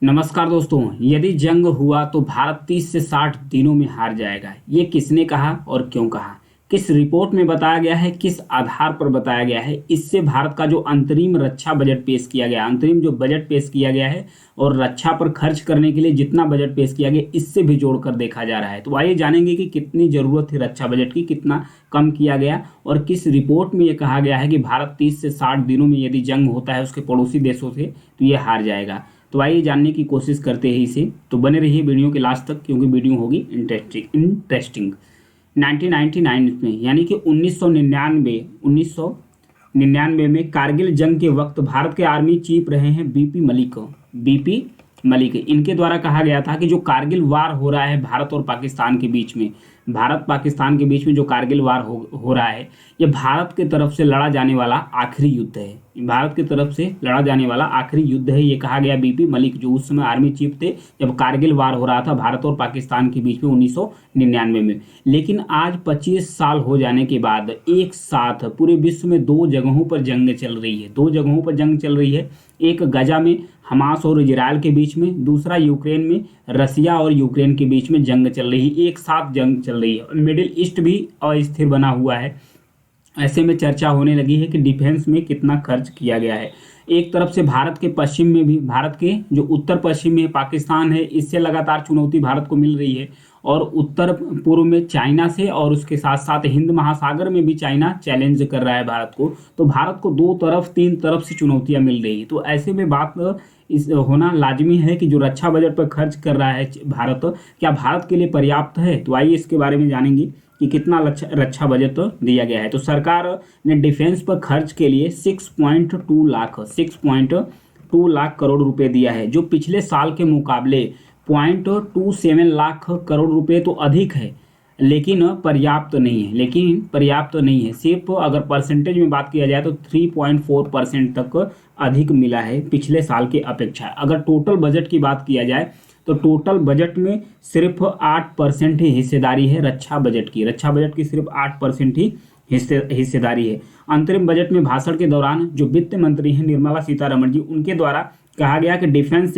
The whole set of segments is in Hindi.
नमस्कार दोस्तों। यदि जंग हुआ तो भारत 30 से 60 दिनों में हार जाएगा। ये किसने कहा और क्यों कहा? किस रिपोर्ट में बताया गया है, किस आधार पर बताया गया है? इससे भारत का जो अंतरिम रक्षा बजट पेश किया गया, अंतरिम जो बजट पेश किया गया है और रक्षा पर खर्च करने के लिए जितना बजट पेश किया गया, इससे भी जोड़कर देखा जा रहा है। तो आइए जानेंगे कि कितनी जरूरत थी रक्षा बजट की, कितना कम किया गया और किस रिपोर्ट में ये कहा गया है कि भारत 30 से 60 दिनों में यदि जंग होता है उसके पड़ोसी देशों से तो ये हार जाएगा। तो आइए जानने की कोशिश करते हैं इसे। तो बने रहिए वीडियो के लास्ट तक क्योंकि वीडियो होगी इंटरेस्टिंग। 1999 में यानी कि 1999 में कारगिल जंग के वक्त भारत के आर्मी चीफ रहे हैं बीपी मलिक। इनके द्वारा कहा गया था कि जो कारगिल वार हो रहा है भारत और पाकिस्तान के बीच में, भारत पाकिस्तान के बीच में जो कारगिल वार हो रहा है, ये भारत की तरफ से लड़ा जाने वाला आखिरी युद्ध है। भारत की तरफ से लड़ा जाने वाला आखिरी युद्ध है, ये कहा गया बीपी मलिक, जो उस समय आर्मी चीफ थे जब कारगिल वार हो रहा था भारत और पाकिस्तान के बीच में 1999 में। लेकिन आज 25 साल हो जाने के बाद एक साथ पूरे विश्व में दो जगहों पर जंग चल रही है। दो जगहों पर जंग चल रही है, एक गजा में हमास और इजराइल के बीच में, दूसरा यूक्रेन में रसिया और यूक्रेन के बीच में जंग चल रही है। एक साथ जंग चल रही है और मिडिल ईस्ट भी अस्थिर बना हुआ है। ऐसे में चर्चा होने लगी है कि डिफेंस में कितना खर्च किया गया है। एक तरफ से भारत के पश्चिम में भी, भारत के जो उत्तर पश्चिम में पाकिस्तान है, इससे लगातार चुनौती भारत को मिल रही है और उत्तर पूर्व में चाइना से, और उसके साथ साथ हिंद महासागर में भी चाइना चैलेंज कर रहा है भारत को। तो भारत को दो तरफ, तीन तरफ से चुनौतियां मिल रही है। तो ऐसे में बात इस होना लाजमी है कि जो रक्षा बजट पर खर्च कर रहा है भारत, क्या भारत के लिए पर्याप्त है? तो आइए इसके बारे में जानेंगे कि कितना रक्षा बजट दिया गया है। तो सरकार ने डिफेंस पर खर्च के लिए 6.2 लाख करोड़ रुपए दिया है, जो पिछले साल के मुकाबले 0.27 लाख करोड़ रुपए तो अधिक है, लेकिन पर्याप्त नहीं है। सिर्फ अगर परसेंटेज में बात किया जाए तो 3.4% तक अधिक मिला है पिछले साल के अपेक्षा। अगर टोटल बजट की बात किया जाए तो टोटल बजट में सिर्फ 8% ही हिस्सेदारी है रक्षा बजट की सिर्फ 8% ही हिस्सेदारी है। अंतरिम बजट में भाषण के दौरान जो वित्त मंत्री हैं निर्मला सीतारमण जी, उनके द्वारा कहा गया कि डिफेंस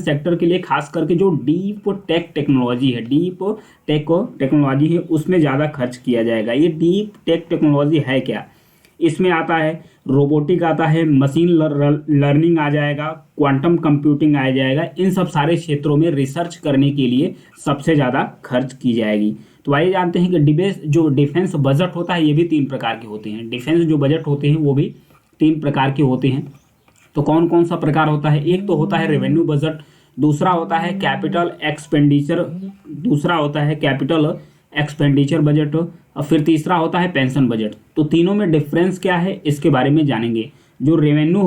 सेक्टर के लिए खास करके जो डीप टेक टेक्नोलॉजी है उसमें ज़्यादा खर्च किया जाएगा। ये डीप टेक टेक्नोलॉजी है क्या? इसमें आता है रोबोटिक, आता है मशीन लर्निंग आ जाएगा, क्वांटम कंप्यूटिंग आ जाएगा। इन सब सारे क्षेत्रों में रिसर्च करने के लिए सबसे ज़्यादा खर्च की जाएगी। तो आइए जानते हैं कि डिफेंस बजट होता है ये भी 3 प्रकार के होते हैं। डिफेंस जो बजट होते हैं वो भी 3 प्रकार के होते हैं। तो कौन कौन सा प्रकार होता है? एक तो होता है रेवेन्यू बजट, दूसरा होता है कैपिटल एक्सपेंडिचर बजट और फिर तीसरा होता है पेंशन बजट। तो तीनों में डिफरेंस क्या है इसके बारे में जानेंगे। जो रेवेन्यू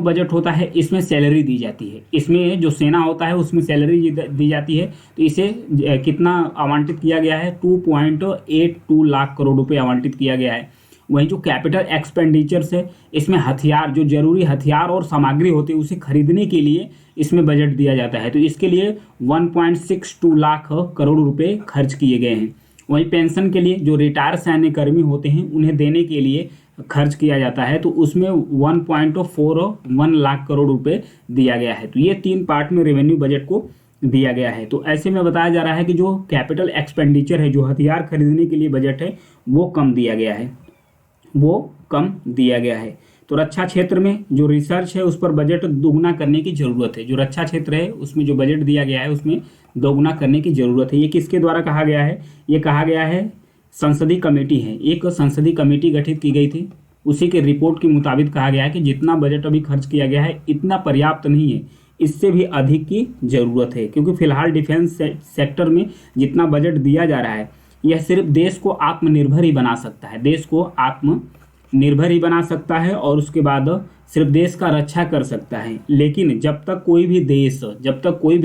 बजट होता है इसमें सैलरी दी जाती है, इसमें जो सेना होता है उसमें सैलरी दी जाती है। तो इसे कितना आवंटित किया गया है? 2.82 लाख करोड़ रुपए आवंटित किया गया है। वहीं जो कैपिटल एक्सपेंडिचर्स है, इसमें हथियार, जो जरूरी हथियार और सामग्री होती है उसे खरीदने के लिए इसमें बजट दिया जाता है। तो इसके लिए 1.62 लाख करोड़ रुपए खर्च किए गए हैं। वहीं पेंशन के लिए जो रिटायर सैन्यकर्मी होते हैं उन्हें देने के लिए खर्च किया जाता है, तो उसमें 1.41 लाख करोड़ रुपए दिया गया है। तो ये 3 पार्ट में रेवेन्यू बजट को दिया गया है। तो ऐसे में बताया जा रहा है कि जो कैपिटल एक्सपेंडिचर है, जो हथियार खरीदने के लिए बजट है, वो कम दिया गया है। तो रक्षा क्षेत्र में जो रिसर्च है उस पर बजट दोगुना करने की जरूरत है। जो रक्षा क्षेत्र है उसमें जो बजट दिया गया है उसमें दोगुना करने की जरूरत है। ये किसके द्वारा कहा गया है? ये कहा गया है संसदीय कमेटी है, एक संसदीय कमेटी गठित की गई थी, उसी के रिपोर्ट के मुताबिक कहा गया है कि जितना बजट अभी खर्च किया गया है इतना पर्याप्त नहीं है, इससे भी अधिक की जरूरत है। क्योंकि फिलहाल डिफेंस सेक्टर में जितना बजट दिया जा रहा है यह सिर्फ देश को आत्मनिर्भर ही बना सकता है और उसके बाद सिर्फ देश का रक्षा कर सकता है। लेकिन जब तक कोई भी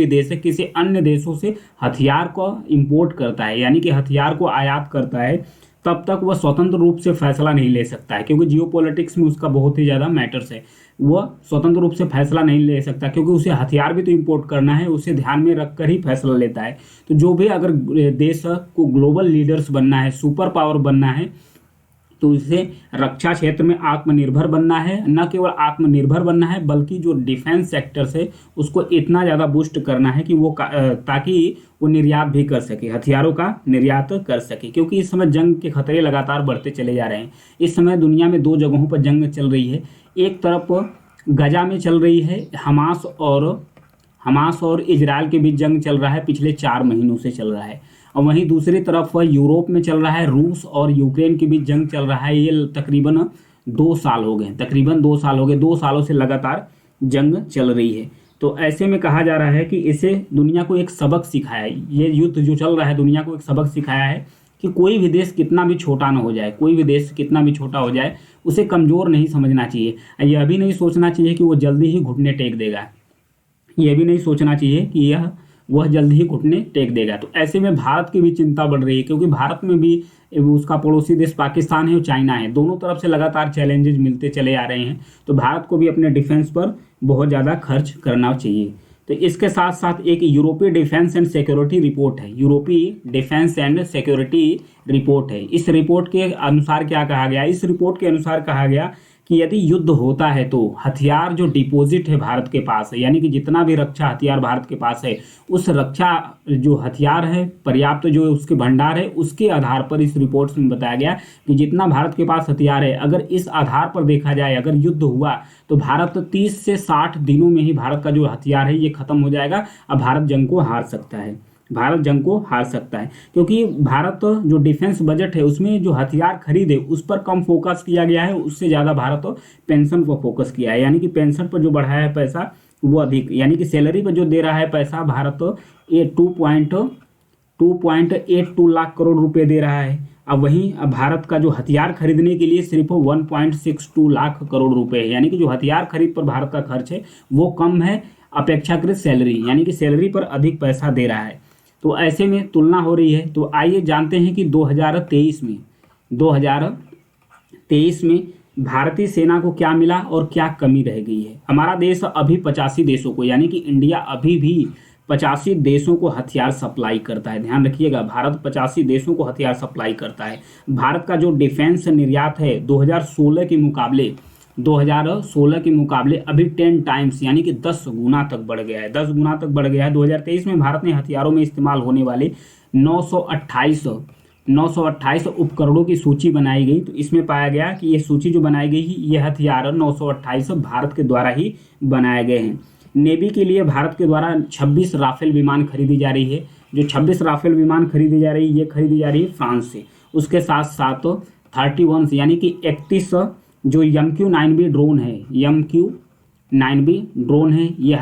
देश किसी अन्य देशों से हथियार को इंपोर्ट करता है, यानी कि हथियार को आयात करता है, तब तक वह स्वतंत्र रूप से फैसला नहीं ले सकता है। क्योंकि जियोपॉलिटिक्स में उसका बहुत ही ज़्यादा मैटर्स है। वह स्वतंत्र रूप से फैसला नहीं ले सकता क्योंकि उसे हथियार भी तो इंपोर्ट करना है, उसे ध्यान में रखकर ही फैसला लेता है। तो जो भी अगर देश को ग्लोबल लीडर्स बनना है, सुपर पावर बनना है, तो इसे रक्षा क्षेत्र में आत्मनिर्भर बनना है, न केवल आत्मनिर्भर बनना है बल्कि जो डिफेंस सेक्टर से उसको इतना ज़्यादा बूस्ट करना है कि ताकि वो निर्यात भी कर सके, हथियारों का निर्यात कर सके, क्योंकि इस समय जंग के खतरे लगातार बढ़ते चले जा रहे हैं। इस समय दुनिया में दो जगहों पर जंग चल रही है। एक तरफ गजा में चल रही है, हमास और इजराइल के बीच जंग चल रहा है, पिछले 4 महीनों से चल रहा है। और वहीं दूसरी तरफ यूरोप में चल रहा है, रूस और यूक्रेन के बीच जंग चल रहा है। ये तकरीबन 2 साल हो गए, 2 सालों से लगातार जंग चल रही है। तो ऐसे में कहा जा रहा है कि इसे दुनिया को एक सबक सिखाया है, ये युद्ध जो चल रहा है दुनिया को एक सबक सिखाया है कि कोई भी देश कितना भी छोटा ना हो जाए, कोई भी देश कितना भी छोटा हो जाए, उसे कमज़ोर नहीं समझना चाहिए। यह भी नहीं सोचना चाहिए कि वो जल्दी ही घुटने टेक देगा, यह भी नहीं सोचना चाहिए कि वह जल्दी ही घुटने टेक देगा। तो ऐसे में भारत की भी चिंता बढ़ रही है, क्योंकि भारत में भी उसका पड़ोसी देश पाकिस्तान है और चाइना है, दोनों तरफ से लगातार चैलेंजेस मिलते चले आ रहे हैं। तो भारत को भी अपने डिफेंस पर बहुत ज़्यादा खर्च करना चाहिए। तो इसके साथ साथ एक यूरोपीय डिफेंस एंड सिक्योरिटी रिपोर्ट है, यूरोपीय डिफेंस एंड सिक्योरिटी रिपोर्ट है। इस रिपोर्ट के अनुसार क्या कहा गया, इस रिपोर्ट के अनुसार कहा गया कि यदि युद्ध होता है तो हथियार जो डिपॉजिट है भारत के पास है, यानी कि जितना भी रक्षा हथियार भारत के पास है, उस रक्षा जो हथियार है पर्याप्त जो उसके भंडार है, उसके आधार पर इस रिपोर्ट में बताया गया कि जितना भारत के पास हथियार है, अगर इस आधार पर देखा जाए, अगर युद्ध हुआ तो भारत 30 से 60 दिनों में ही भारत का जो हथियार है ये खत्म हो जाएगा। अब भारत जंग को हार सकता है, भारत जंग को हार सकता है, क्योंकि भारत जो डिफेंस बजट है उसमें जो हथियार खरीदे उस पर कम फोकस किया गया है, उससे ज़्यादा भारत पेंशन पर फोकस किया है। यानी कि पेंशन पर जो बढ़ाया है पैसा वो अधिक, यानी कि सैलरी पर जो दे रहा है पैसा भारत 2.82 लाख करोड़ रुपए दे रहा है। अब वहीं भारत का जो हथियार खरीदने के लिए सिर्फ 1.62 लाख करोड़ रुपए है, यानी कि जो हथियार खरीद पर भारत का खर्च है वो कम है अपेक्षाकृत सैलरी, यानी कि सैलरी पर अधिक पैसा दे रहा है। तो ऐसे में तुलना हो रही है। तो आइए जानते हैं कि 2023 में भारतीय सेना को क्या मिला और क्या कमी रह गई है। हमारा देश अभी 85 देशों को, यानी कि इंडिया अभी भी 85 देशों को हथियार सप्लाई करता है। ध्यान रखिएगा, भारत 85 देशों को हथियार सप्लाई करता है। भारत का जो डिफेंस निर्यात है 2016 के मुकाबले अभी 10 टाइम्स यानी कि 10 गुना तक बढ़ गया है, 10 गुना तक बढ़ गया है। 2023 में भारत ने हथियारों में इस्तेमाल होने वाले 928 उपकरणों की सूची बनाई गई। तो इसमें पाया गया कि ये सूची जो बनाई गई है, ये हथियार 928 भारत के द्वारा ही बनाए गए हैं। नेवी के लिए भारत के द्वारा 26 राफेल विमान खरीदी जा रही है। जो 26 राफेल विमान खरीदी जा रही है, ये खरीदी जा रही है फ्रांस से। उसके साथ साथ 31 यानी कि 31 जो MQ-9B ड्रोन है, MQ-9B ड्रोन है, ये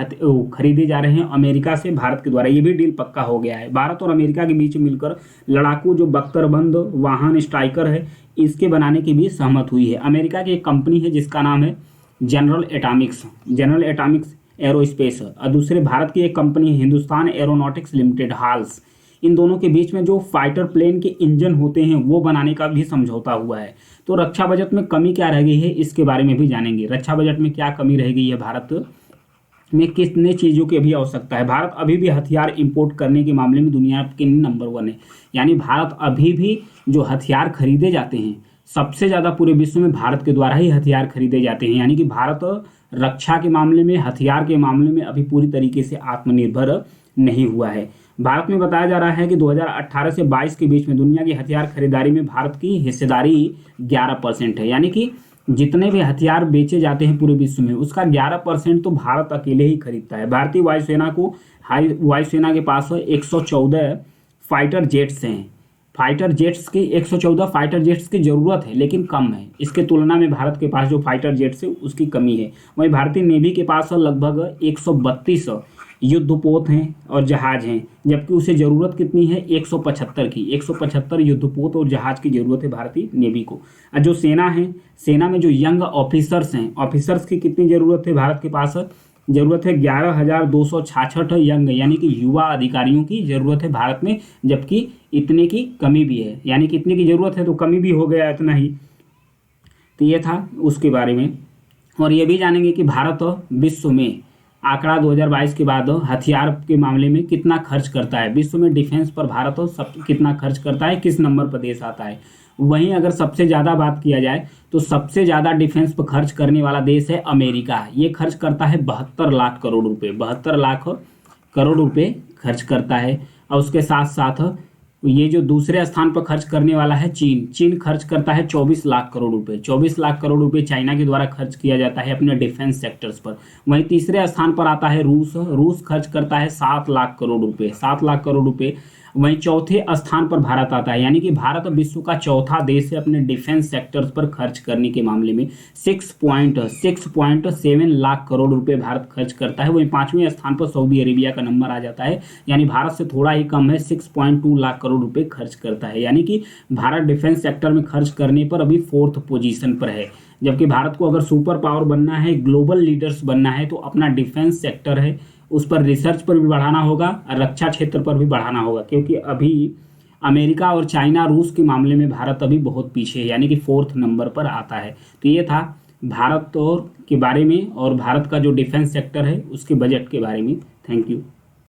खरीदे जा रहे हैं अमेरिका से भारत के द्वारा। ये भी डील पक्का हो गया है। भारत और अमेरिका के बीच मिलकर लड़ाकू जो बख्तरबंद वाहन स्ट्राइकर है, इसके बनाने की भी सहमत हुई है। अमेरिका की एक कंपनी है जिसका नाम है जनरल एटॉमिक्स एरोस्पेस, और दूसरे भारत की एक कंपनी है हिंदुस्तान एरोनॉटिक्स लिमिटेड, हाल्स। इन दोनों के बीच में जो फाइटर प्लेन के इंजन होते हैं वो बनाने का भी समझौता हुआ है। तो रक्षा बजट में कमी क्या रह गई है, इसके बारे में भी जानेंगे। रक्षा बजट में क्या कमी रह गई है, भारत में कितने चीज़ों की अभी आवश्यकता है। भारत अभी भी हथियार इंपोर्ट करने के मामले में दुनिया के नंबर 1 है। यानी भारत अभी भी जो हथियार खरीदे जाते हैं, सबसे ज़्यादा पूरे विश्व में भारत के द्वारा ही हथियार खरीदे जाते हैं। यानी कि भारत रक्षा के मामले में, हथियार के मामले में अभी पूरी तरीके से आत्मनिर्भर नहीं हुआ है। भारत में बताया जा रहा है कि 2018 से 22 के बीच में दुनिया की हथियार खरीदारी में भारत की हिस्सेदारी 11% है। यानी कि जितने भी हथियार बेचे जाते हैं पूरे विश्व में, उसका 11% तो भारत अकेले ही खरीदता है। भारतीय वायुसेना के पास 114 फाइटर जेट्स हैं। 114 फाइटर जेट्स की ज़रूरत है, लेकिन कम है। इसके तुलना में भारत के पास जो फाइटर जेट्स है उसकी कमी है। वहीं भारतीय नेवी के पास लगभग 132 युद्धपोत हैं और जहाज हैं, जबकि उसे ज़रूरत कितनी है, 175 की। 175 युद्धपोत और जहाज की ज़रूरत है भारतीय नेवी को। और जो सेना है, सेना में जो यंग ऑफिसर्स हैं, ऑफिसर्स की कितनी ज़रूरत है भारत के पास, ज़रूरत है 11,266 यंग यानी कि युवा अधिकारियों की ज़रूरत है भारत में, जबकि इतने की कमी भी है। यानी कि इतने की ज़रूरत है तो कमी भी हो गया इतना ही। तो ये था उसके बारे में। और ये भी जानेंगे कि भारत विश्व में आंकड़ा 2022 के बाद हथियार के मामले में कितना खर्च करता है, विश्व में डिफेंस पर भारत सब कितना खर्च करता है, किस नंबर पर देश आता है। वहीं अगर सबसे ज़्यादा बात किया जाए तो सबसे ज़्यादा डिफेंस पर खर्च करने वाला देश है अमेरिका। ये खर्च करता है 72 लाख करोड़ रुपए, 72 लाख करोड़ रुपए खर्च करता है। और उसके साथ साथ ये जो दूसरे स्थान पर खर्च करने वाला है चीन। चीन खर्च करता है 24 लाख करोड़ रुपए। 24 लाख करोड़ रुपए चाइना के द्वारा खर्च किया जाता है अपने डिफेंस सेक्टर्स पर। वहीं तीसरे स्थान पर आता है रूस। रूस खर्च करता है 7 लाख करोड़ रुपए, 7 लाख करोड़ रुपए। वहीं चौथे स्थान पर भारत आता है, यानी कि भारत विश्व का चौथा देश है अपने डिफेंस सेक्टर्स पर खर्च करने के मामले में। 6.7 लाख करोड़ रुपए भारत खर्च करता है। वहीं पांचवें स्थान पर सऊदी अरेबिया का नंबर आ जाता है, यानी भारत से थोड़ा ही कम है, 6.2 लाख करोड़ रुपए खर्च करता है। यानी कि भारत डिफेंस सेक्टर में खर्च करने पर अभी 4th पोजीशन पर है। जबकि भारत को अगर सुपर पावर बनना है, ग्लोबल लीडर्स बनना है, तो अपना डिफेंस सेक्टर है उस पर रिसर्च पर भी बढ़ाना होगा और रक्षा क्षेत्र पर भी बढ़ाना होगा, क्योंकि अभी अमेरिका और चाइना रूस के मामले में भारत अभी बहुत पीछे है, यानी कि 4th नंबर पर आता है। तो ये था भारत और के बारे में और भारत का जो डिफेंस सेक्टर है उसके बजट के बारे में। Thank you.